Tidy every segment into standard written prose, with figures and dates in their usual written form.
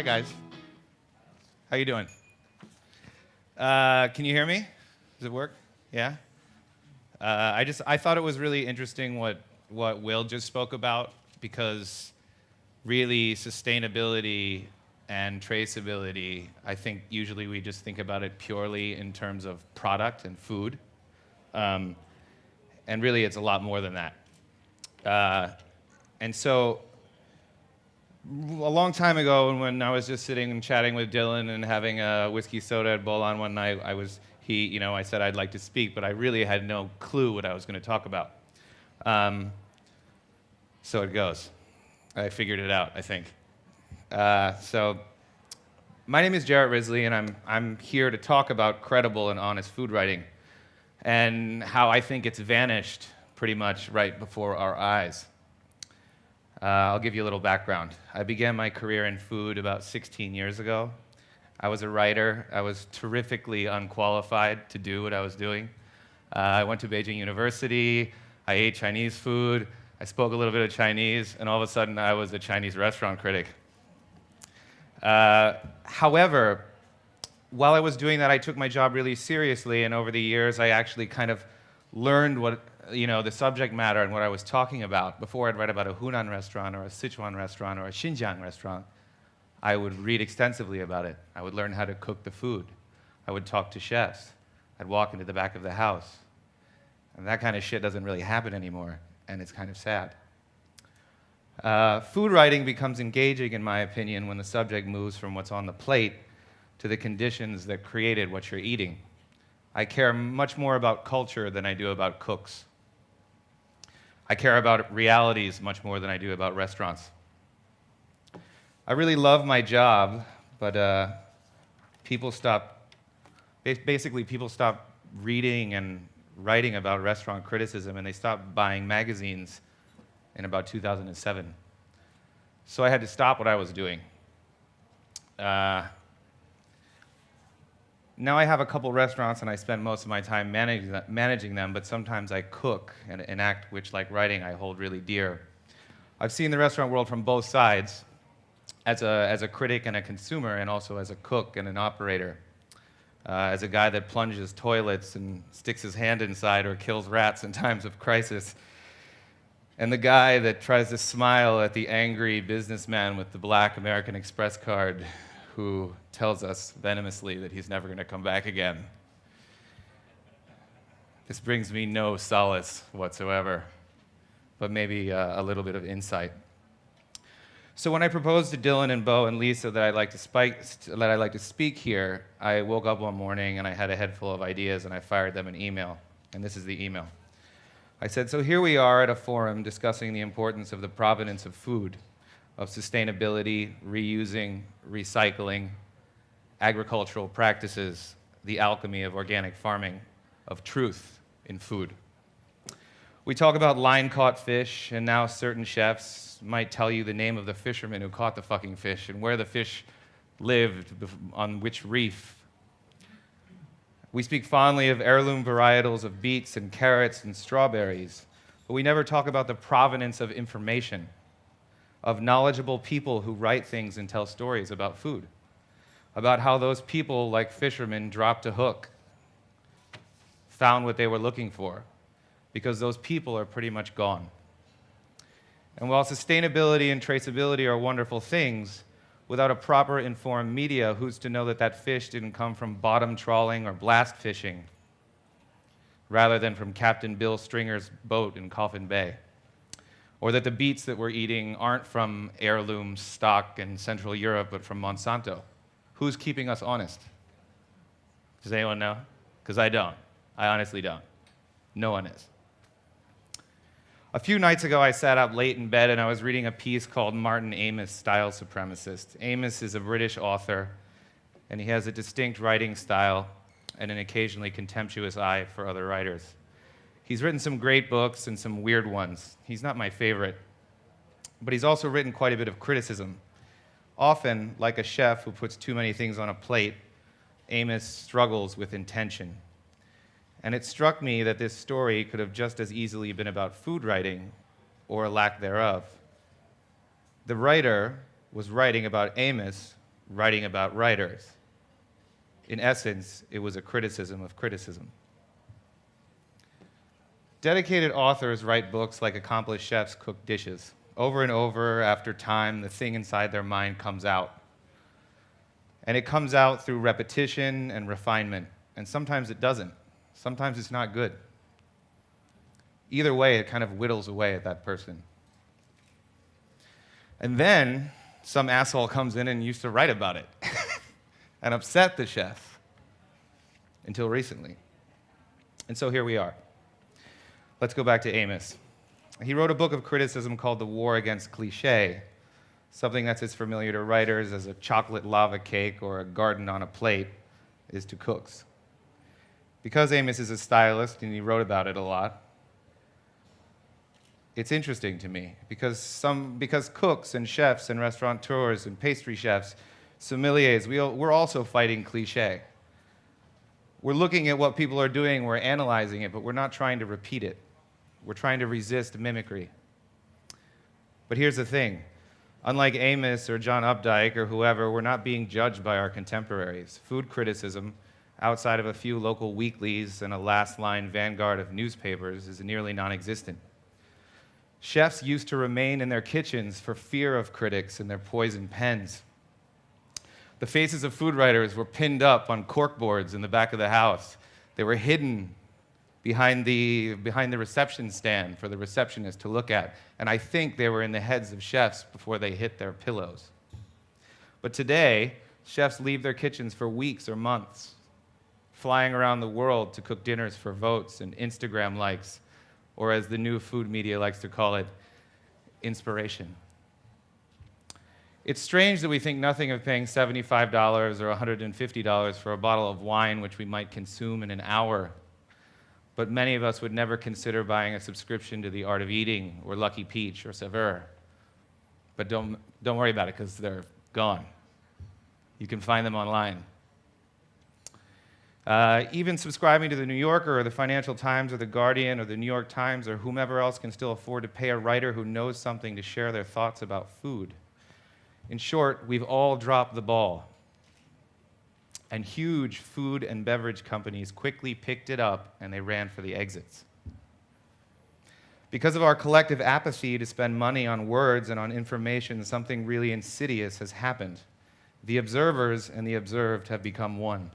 Hi, guys. How you doing? Can you hear me? Does it work? Yeah? I thought it was really interesting what Will just spoke about, because really sustainability and traceability, I think usually we just think about it purely in terms of product and food. And really it's a lot more than that. And so a long time ago, when I was just sitting and chatting with Dylan and having a whiskey soda at Bolon one night, I said I'd like to speak, but I really had no clue what I was going to talk about. So it goes. I figured it out, I think. So my name is Jarrett Wrisley, and I'm here to talk about credible and honest food writing and how I think it's vanished pretty much right before our eyes. I'll give you a little background. I began my career in food about 16 years ago. I was a writer. I was terrifically unqualified to do what I was doing. I went to Beijing University. I ate Chinese food. I spoke a little bit of Chinese, and all of a sudden I was a Chinese restaurant critic. However, while I was doing that, I took my job really seriously, and over the years I actually kind of learned the subject matter and what I was talking about. Before I'd write about a Hunan restaurant or a Sichuan restaurant or a Xinjiang restaurant, I would read extensively about it. I would learn how to cook the food. I would talk to chefs. I'd walk into the back of the house. And that kind of shit doesn't really happen anymore, and it's kind of sad. Food writing becomes engaging, in my opinion, when the subject moves from what's on the plate to the conditions that created what you're eating. I care much more about culture than I do about cooks. I care about realities much more than I do about restaurants. I really love my job, but people stop reading and writing about restaurant criticism, and they stopped buying magazines in about 2007. So I had to stop what I was doing. Now I have a couple restaurants, and I spend most of my time managing them, but sometimes I cook, an act which, like writing, I hold really dear. I've seen the restaurant world from both sides, as a critic and a consumer, and also as a cook and an operator, as a guy that plunges toilets and sticks his hand inside or kills rats in times of crisis, and the guy that tries to smile at the angry businessman with the black American Express card who tells us venomously that he's never going to come back again. This brings me no solace whatsoever, but maybe a little bit of insight. So when I proposed to Dylan and Bo and Lisa that I'd like to speak here, I woke up one morning and I had a head full of ideas, and I fired them an email. And this is the email. I said, so here we are at a forum discussing the importance of the provenance of food, of sustainability, reusing, recycling, agricultural practices, the alchemy of organic farming, of truth in food. We talk about line-caught fish, and now certain chefs might tell you the name of the fisherman who caught the fucking fish and where the fish lived, on which reef. We speak fondly of heirloom varietals of beets and carrots and strawberries, but we never talk about the provenance of information, of knowledgeable people who write things and tell stories about food, about how those people, like fishermen, dropped a hook, found what they were looking for, because those people are pretty much gone. And while sustainability and traceability are wonderful things, without a proper informed media, who's to know that that fish didn't come from bottom trawling or blast fishing, rather than from Captain Bill Stringer's boat in Coffin Bay? Or that the beets that we're eating aren't from heirloom stock in Central Europe, but from Monsanto? Who's keeping us honest? Does anyone know? Because I don't. I honestly don't. No one is. A few nights ago, I sat up late in bed and I was reading a piece called Martin Amis, Style Supremacist. Amis is a British author, and he has a distinct writing style and an occasionally contemptuous eye for other writers. He's written some great books and some weird ones. He's not my favorite, but he's also written quite a bit of criticism. Often, like a chef who puts too many things on a plate, Amos struggles with intention. And it struck me that this story could have just as easily been about food writing or lack thereof. The writer was writing about Amos, writing about writers. In essence, it was a criticism of criticism. Dedicated authors write books like accomplished chefs cook dishes. Over and over, after time, the thing inside their mind comes out. And it comes out through repetition and refinement. And sometimes it doesn't. Sometimes it's not good. Either way, it kind of whittles away at that person. And then some asshole comes in and used to write about it and upset the chef until recently. And so here we are. Let's go back to Amos. He wrote a book of criticism called The War Against Cliché, something that's as familiar to writers as a chocolate lava cake or a garden on a plate is to cooks. Because Amos is a stylist and he wrote about it a lot, it's interesting to me because cooks and chefs and restaurateurs and pastry chefs, sommeliers, we're also fighting cliché. We're looking at what people are doing, we're analyzing it, but we're not trying to repeat it. We're trying to resist mimicry. But here's the thing. Unlike Amos or John Updike or whoever, we're not being judged by our contemporaries. Food criticism, outside of a few local weeklies and a last-line vanguard of newspapers, is nearly non-existent. Chefs used to remain in their kitchens for fear of critics and their poison pens. The faces of food writers were pinned up on corkboards in the back of the house. They were hidden behind the reception stand for the receptionist to look at. And I think they were in the heads of chefs before they hit their pillows. But today, chefs leave their kitchens for weeks or months, flying around the world to cook dinners for votes and Instagram likes, or as the new food media likes to call it, inspiration. It's strange that we think nothing of paying $75 or $150 for a bottle of wine which we might consume in an hour. But many of us would never consider buying a subscription to The Art of Eating or Lucky Peach or Saveur. But don't worry about it because they're gone. You can find them online. Even subscribing to The New Yorker or the Financial Times or The Guardian or The New York Times or whomever else can still afford to pay a writer who knows something to share their thoughts about food. In short, we've all dropped the ball. And huge food and beverage companies quickly picked it up and they ran for the exits. Because of our collective apathy to spend money on words and on information, something really insidious has happened. The observers and the observed have become one.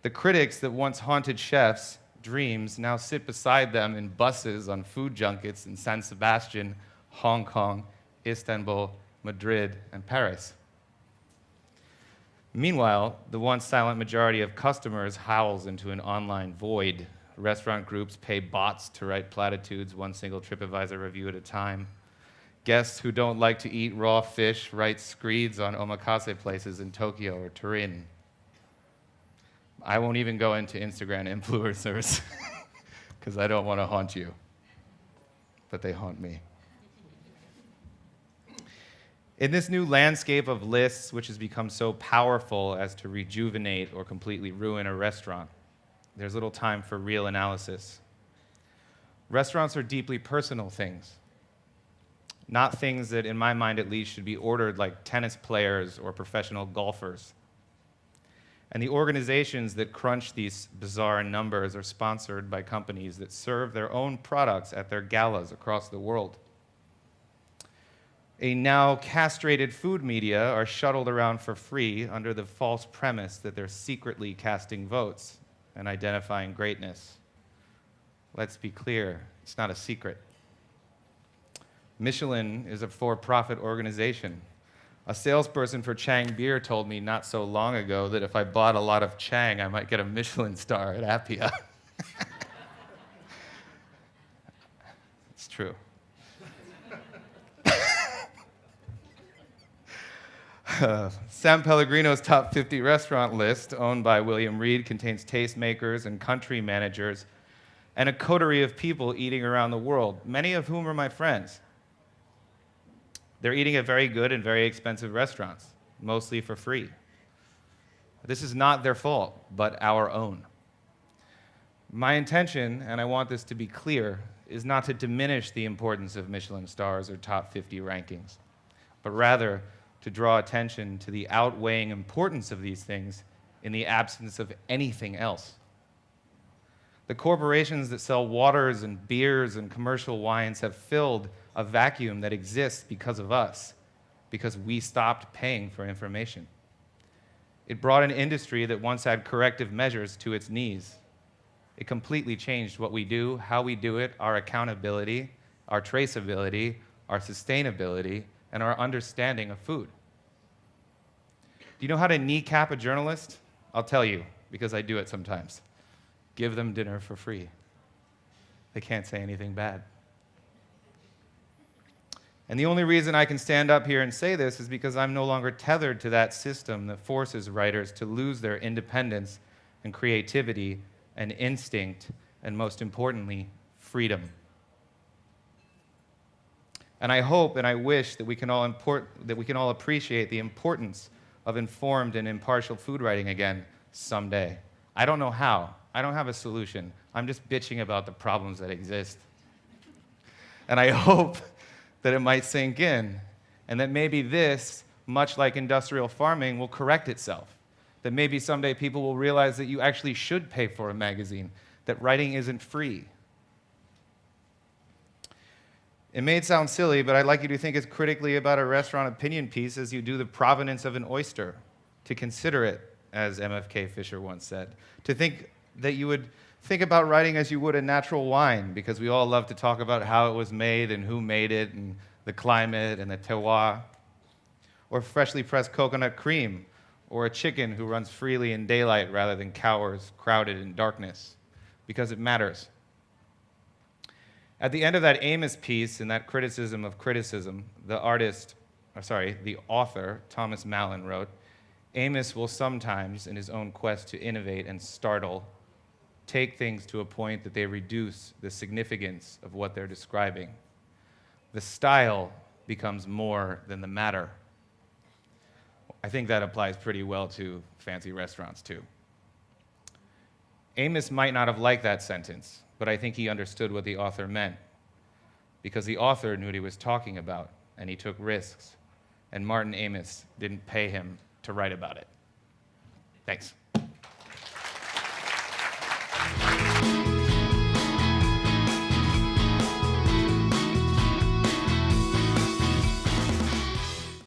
The critics that once haunted chefs' dreams now sit beside them in buses on food junkets in San Sebastian, Hong Kong, Istanbul, Madrid, and Paris. Meanwhile, the once silent majority of customers howls into an online void. Restaurant groups pay bots to write platitudes, one single TripAdvisor review at a time. Guests who don't like to eat raw fish write screeds on omakase places in Tokyo or Turin. I won't even go into Instagram influencers because I don't want to haunt you, but they haunt me. In this new landscape of lists, which has become so powerful as to rejuvenate or completely ruin a restaurant, there's little time for real analysis. Restaurants are deeply personal things, not things that, in my mind at least, should be ordered like tennis players or professional golfers. And the organizations that crunch these bizarre numbers are sponsored by companies that serve their own products at their galas across the world. A now castrated food media are shuttled around for free under the false premise that they're secretly casting votes and identifying greatness. Let's be clear, it's not a secret. Michelin is a for-profit organization. A salesperson for Chang Beer told me not so long ago that if I bought a lot of Chang, I might get a Michelin star at Appia. It's true. San Pellegrino's top 50 restaurant list, owned by William Reed, contains tastemakers and country managers and a coterie of people eating around the world, many of whom are my friends. They're eating at very good and very expensive restaurants, mostly for free. This is not their fault, but our own. My intention, and I want this to be clear, is not to diminish the importance of Michelin stars or top 50 rankings, but rather to draw attention to the outweighing importance of these things in the absence of anything else. The corporations that sell waters and beers and commercial wines have filled a vacuum that exists because of us, because we stopped paying for information. It brought an industry that once had corrective measures to its knees. It completely changed what we do, how we do it, our accountability, our traceability, our sustainability, and our understanding of food. Do you know how to kneecap a journalist? I'll tell you, because I do it sometimes. Give them dinner for free. They can't say anything bad. And the only reason I can stand up here and say this is because I'm no longer tethered to that system that forces writers to lose their independence and creativity and instinct, and most importantly, freedom. And I hope and I wish that we can all appreciate the importance of informed and impartial food writing again someday. I don't know how. I don't have a solution. I'm just bitching about the problems that exist. And I hope that it might sink in, and that maybe this, much like industrial farming, will correct itself. That maybe someday people will realize that you actually should pay for a magazine, that writing isn't free. It may sound silly, but I'd like you to think as critically about a restaurant opinion piece as you do the provenance of an oyster, to consider it, as MFK Fisher once said, to think that you would think about writing as you would a natural wine, because we all love to talk about how it was made and who made it and the climate and the terroir, or freshly pressed coconut cream, or a chicken who runs freely in daylight rather than cowers crowded in darkness, because it matters. At the end of that Amos piece, in that criticism of criticism, the author, Thomas Mallon, wrote, Amos will sometimes, in his own quest to innovate and startle, take things to a point that they reduce the significance of what they're describing. The style becomes more than the matter. I think that applies pretty well to fancy restaurants, too. Amos might not have liked that sentence, but I think he understood what the author meant, because the author knew what he was talking about, and he took risks, and Martin Amos didn't pay him to write about it. Thanks.